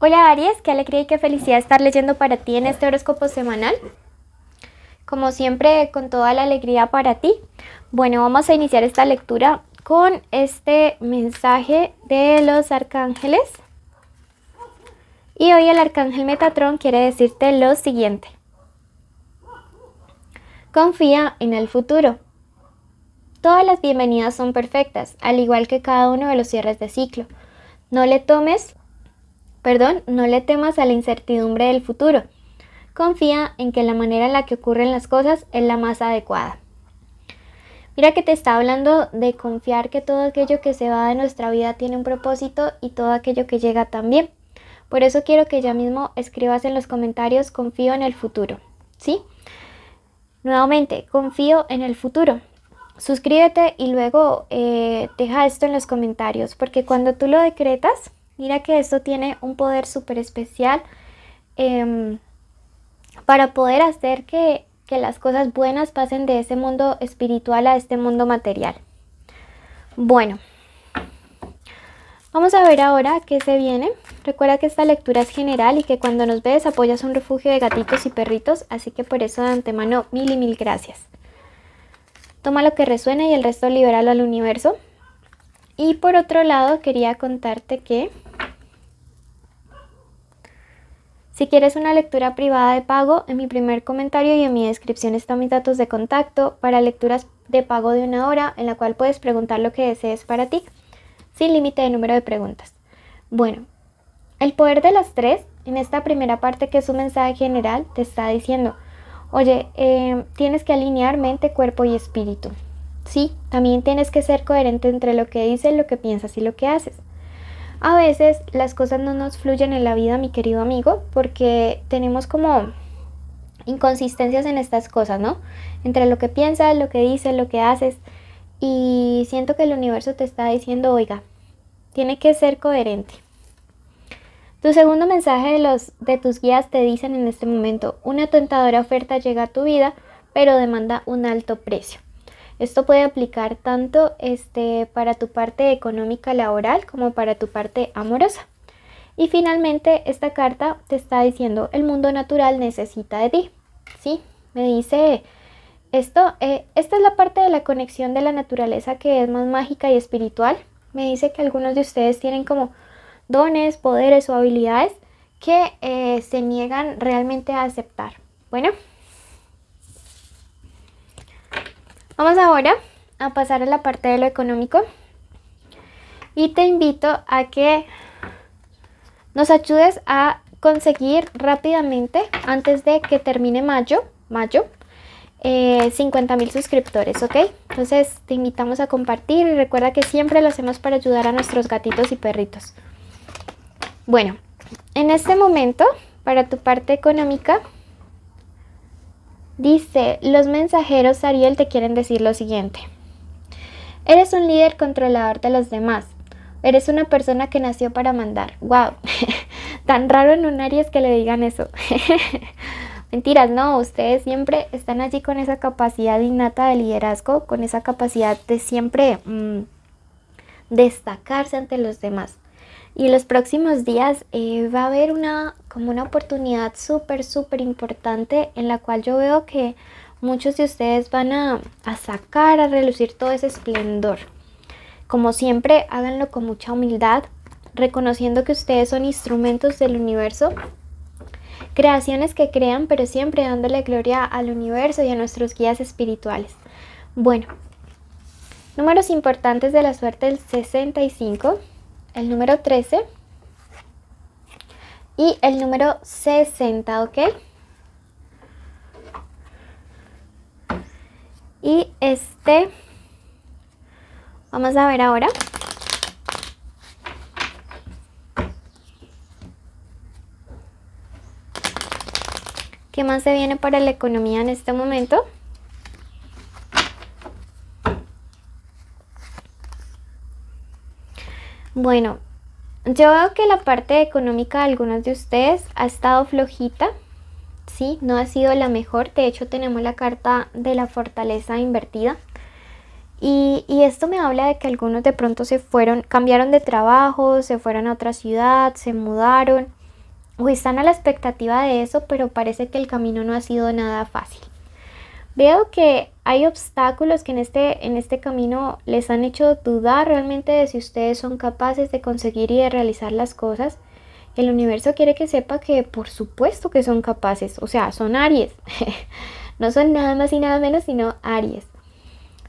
Hola Aries, qué alegría y qué felicidad estar leyendo para ti en este horóscopo semanal. Como siempre, con toda la alegría para ti. Bueno, vamos a iniciar esta lectura con este mensaje de los arcángeles. Y hoy el arcángel Metatrón quiere decirte lo siguiente. Confía en el futuro. Todas las bienvenidas son perfectas, al igual que cada uno de los cierres de ciclo. No le temas a la incertidumbre del futuro. Confía en que la manera en la que ocurren las cosas es la más adecuada. Mira que te está hablando de confiar que todo aquello que se va de nuestra vida tiene un propósito y todo aquello que llega también. Por eso quiero que ya mismo escribas en los comentarios confío en el futuro, ¿sí? Nuevamente, confío en el futuro. Suscríbete y luego deja esto en los comentarios, porque cuando tú lo decretas, mira que esto tiene un poder súper especial para poder hacer que las cosas buenas pasen de ese mundo espiritual a este mundo material. Bueno, vamos a ver ahora qué se viene. Recuerda que esta lectura es general y que cuando nos ves apoyas un refugio de gatitos y perritos, así que por eso de antemano mil y mil gracias. Toma lo que resuene y el resto libéralo al universo. Y por otro lado quería contarte que si quieres una lectura privada de pago, en mi primer comentario y en mi descripción están mis datos de contacto para lecturas de pago de 1 hora, en la cual puedes preguntar lo que desees para ti, sin límite de número de preguntas. Bueno, el poder de las 3, en esta primera parte que es un mensaje general, te está diciendo, oye, tienes que alinear mente, cuerpo y espíritu. Sí, también tienes que ser coherente entre lo que dices, lo que piensas y lo que haces. A veces las cosas no nos fluyen en la vida, mi querido amigo, porque tenemos como inconsistencias en estas cosas, ¿no? Entre lo que piensas, lo que dices, lo que haces. Y siento que el universo te está diciendo, oiga, tiene que ser coherente. Tu segundo mensaje de tus guías te dicen en este momento, una tentadora oferta llega a tu vida, pero demanda un alto precio. Esto puede aplicar tanto para tu parte económica laboral como para tu parte amorosa. Y finalmente esta carta te está diciendo el mundo natural necesita de ti. ¿Sí? Me dice esto, esta es la parte de la conexión de la naturaleza que es más mágica y espiritual. Me dice que algunos de ustedes tienen como dones, poderes o habilidades que se niegan realmente a aceptar. Bueno. Vamos ahora a pasar a la parte de lo económico y te invito a que nos ayudes a conseguir rápidamente, antes de que termine mayo, 50,000 suscriptores, ¿ok? Entonces te invitamos a compartir y recuerda que siempre lo hacemos para ayudar a nuestros gatitos y perritos. Bueno, en este momento, para tu parte económica, dice, los mensajeros Ariel te quieren decir lo siguiente. Eres un líder controlador de los demás. Eres una persona que nació para mandar. ¡Wow! Tan raro en un Aries que le digan eso. Mentiras, no. Ustedes siempre están allí con esa capacidad innata de liderazgo, con esa capacidad de siempre destacarse ante los demás. Y en los próximos días va a haber como una oportunidad súper importante en la cual yo veo que muchos de ustedes van a sacar a relucir todo ese esplendor. Como siempre, háganlo con mucha humildad, reconociendo que ustedes son instrumentos del universo, creaciones que crean, pero siempre dándole gloria al universo y a nuestros guías espirituales. Bueno, números importantes de la suerte: el 65, el número 13 y el número 60, ¿ok? Y vamos a ver ahora. ¿Qué más se viene para la economía en este momento? Bueno, yo veo que la parte económica de algunos de ustedes ha estado flojita, ¿sí? No ha sido la mejor. De hecho, tenemos la carta de la fortaleza invertida. Y esto me habla de que algunos de pronto cambiaron de trabajo, se fueron a otra ciudad, se mudaron. o están a la expectativa de eso, pero parece que el camino no ha sido nada fácil. Veo que hay obstáculos que en este camino les han hecho dudar realmente de si ustedes son capaces de conseguir y de realizar las cosas. El universo quiere que sepa que por supuesto que son capaces, o sea, son Aries. No son nada más y nada menos sino Aries.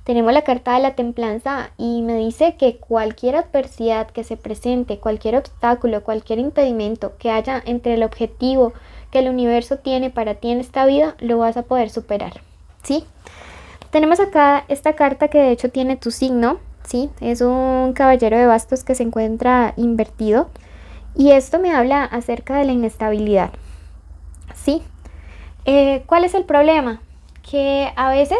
Tenemos la carta de la templanza y me dice que cualquier adversidad que se presente, cualquier obstáculo, cualquier impedimento que haya entre el objetivo que el universo tiene para ti en esta vida, lo vas a poder superar, ¿sí? Tenemos acá esta carta que de hecho tiene tu signo, ¿sí? Es un caballero de bastos que se encuentra invertido y esto me habla acerca de la inestabilidad, ¿sí? ¿Cuál es el problema? Que a veces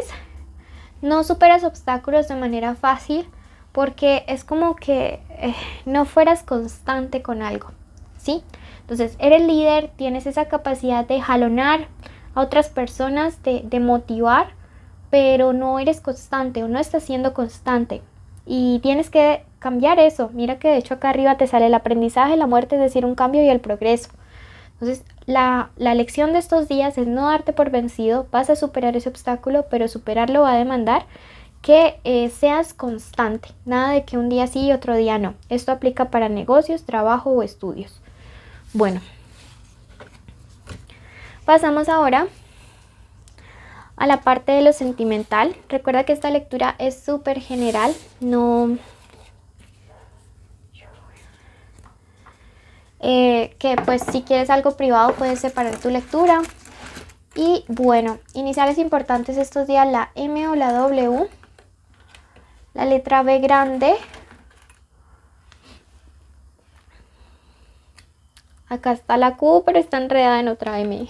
no superas obstáculos de manera fácil porque es como que no fueras constante con algo, ¿sí? Entonces, eres líder, tienes esa capacidad de jalonar a otras personas, de motivar, pero no eres constante o no estás siendo constante. Y tienes que cambiar eso. Mira que de hecho acá arriba te sale el aprendizaje, la muerte, es decir, un cambio y el progreso. Entonces, la lección de estos días es no darte por vencido, vas a superar ese obstáculo, pero superarlo va a demandar que seas constante, nada de que un día sí y otro día no. Esto aplica para negocios, trabajo o estudios. Bueno, pasamos ahora a la parte de lo sentimental. Recuerda que esta lectura es súper general, no... que pues si quieres algo privado puedes separar tu lectura. Y bueno, iniciales importantes estos días, la M o la W, la letra B grande, acá está la Q pero está enredada en otra M,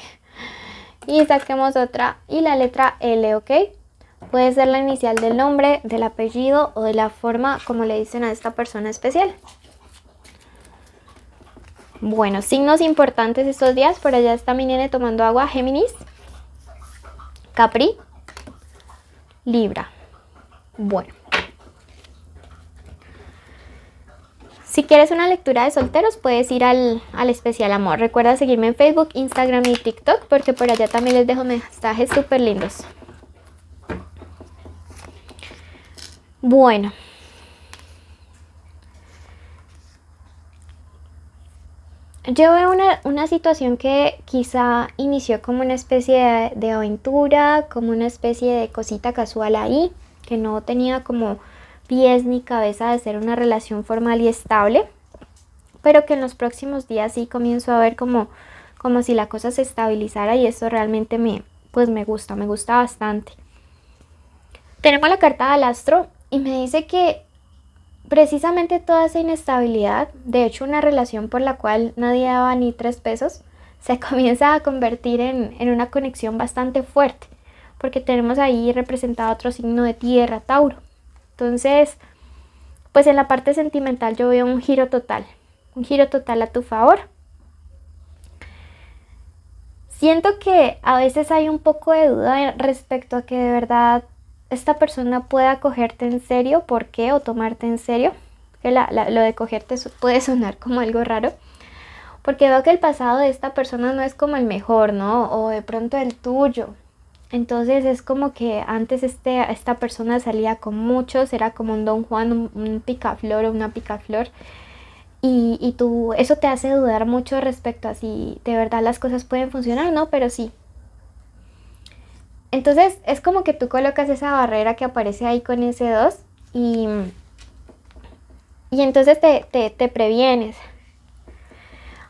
y saquemos otra, y la letra L, ¿ok? Puede ser la inicial del nombre, del apellido o de la forma como le dicen a esta persona especial. Bueno, signos importantes estos días, por allá está mi nene tomando agua, Géminis, Capri, Libra. Bueno, si quieres una lectura de solteros puedes ir al especial amor. Recuerda seguirme en Facebook, Instagram y TikTok porque por allá también les dejo mensajes súper lindos. Bueno, yo veo una situación que quizá inició como una especie de aventura, como una especie de cosita casual ahí, que no tenía como pies ni cabeza de ser una relación formal y estable, pero que en los próximos días sí comienzo a ver como si la cosa se estabilizara y eso realmente me gusta bastante. Tenemos la carta del astro y me dice que precisamente toda esa inestabilidad, de hecho una relación por la cual nadie daba ni 3 pesos, se comienza a convertir en una conexión bastante fuerte, porque tenemos ahí representado otro signo de tierra, Tauro. Entonces, pues en la parte sentimental yo veo un giro total a tu favor. Siento que a veces hay un poco de duda respecto a que de verdad esta persona pueda cogerte en serio, ¿por qué? O tomarte en serio, que lo de cogerte puede sonar como algo raro, porque veo que el pasado de esta persona no es como el mejor, ¿no? O de pronto el tuyo. Entonces es como que antes esta persona salía con muchos, era como un Don Juan, un picaflor o una picaflor. Y eso te hace dudar mucho respecto a si de verdad las cosas pueden funcionar, ¿no? Pero sí. Entonces es como que tú colocas esa barrera que aparece ahí con ese 2 y entonces te previenes.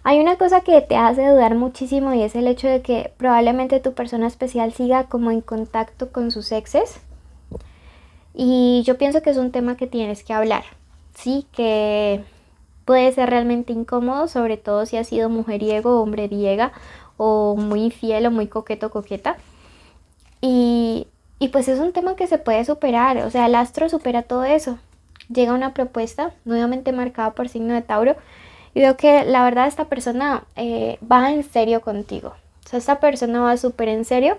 Hay una cosa que te hace dudar muchísimo y es el hecho de que probablemente tu persona especial siga como en contacto con sus exes. Y yo pienso que es un tema que tienes que hablar, ¿sí? Que puede ser realmente incómodo, sobre todo si has sido mujeriego o hombreriega o muy infiel o muy coqueto o coqueta. Y pues es un tema que se puede superar, o sea, el astro supera todo eso. Llega una propuesta, nuevamente marcada por signo de Tauro, y veo que la verdad esta persona va en serio contigo. O sea, esta persona va súper en serio.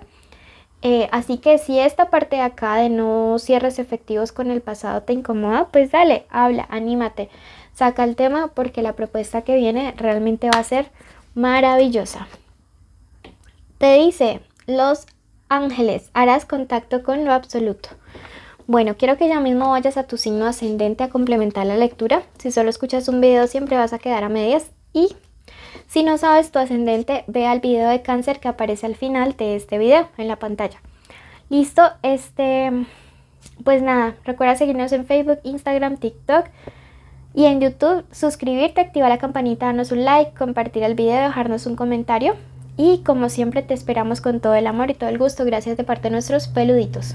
Así que si esta parte de acá de no cierres efectivos con el pasado te incomoda, pues dale, habla, anímate, saca el tema porque la propuesta que viene realmente va a ser maravillosa. Te dice, los ángeles, harás contacto con lo absoluto. Bueno, quiero que ya mismo vayas a tu signo ascendente a complementar la lectura. Si solo escuchas un video siempre vas a quedar a medias. Y si no sabes tu ascendente, ve al video de Cáncer que aparece al final de este video en la pantalla. Listo, pues nada, recuerda seguirnos en Facebook, Instagram, TikTok y en YouTube. Suscribirte, activar la campanita, darnos un like, compartir el video, dejarnos un comentario. Y como siempre te esperamos con todo el amor y todo el gusto. Gracias de parte de nuestros peluditos.